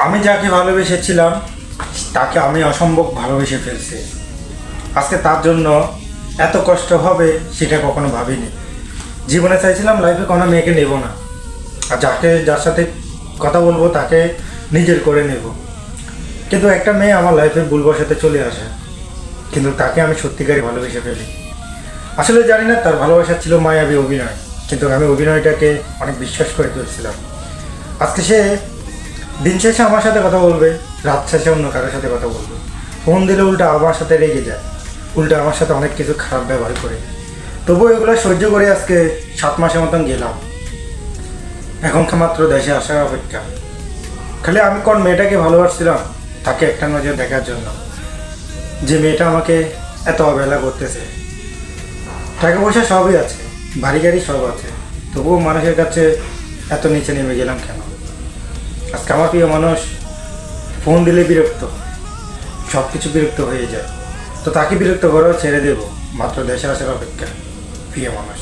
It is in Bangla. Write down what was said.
আমি যাকে ভালোবেসেছিলাম তাকে আমি অসম্ভব ভালোবেসে ফেলছি। আজকে তার জন্য এত কষ্ট হবে সেটা কখনো ভাবিনি। জীবনে চাইছিলাম লাইফে কোনো মেয়েকে নেব না, আর যার সাথে কথা বলবো তাকে নিজের করে নেব। কিন্তু একটা মেয়ে আমার লাইফে ভুলবশতে চলে আসে, কিন্তু তাকে আমি সত্যিকারই ভালোবেসে ফেলি। আসলে জানি না তার ভালোবাসা ছিল মায়াবী অভিনয়, কিন্তু আমি অভিনয়টাকে অনেক বিশ্বাস করে ফেলছিলাম। আজকে সে দিন শেষে আমার সাথে কথা বলবে, রাত শেষে অন্য কারোর সাথে কথা বলবে। ফোন দিলে উল্টা আমার সাথে রেগে যায়, উল্টা আমার সাথে অনেক কিছু খারাপ ব্যবহার করে। তবুও এগুলো সহ্য করে আজকে 7 মাসের মতন গেলাম। এখন মাত্র দেশে আসার অপেক্ষা। খালি আমি কোন মেয়েটাকে ভালোবাসছিলাম তাকে একটা নজর দেখার জন্য, যে মেয়েটা আমাকে এত অবহেলা করতেছে। টাকা পয়সা সবই আছে, বাড়ি গাড়ি সব আছে, তবুও মানুষের কাছে এত নিচে নেমে গেলাম কেন? আজকে আমার প্রিয় মানুষ ফোন দিলে বিরক্ত, সব কিছু বিরক্ত হয়ে যায়। তো তাকে বিরক্ত করাও ছেড়ে দেব, মাত্র দেশে আসার অপেক্ষা। প্রিয় মানুষ।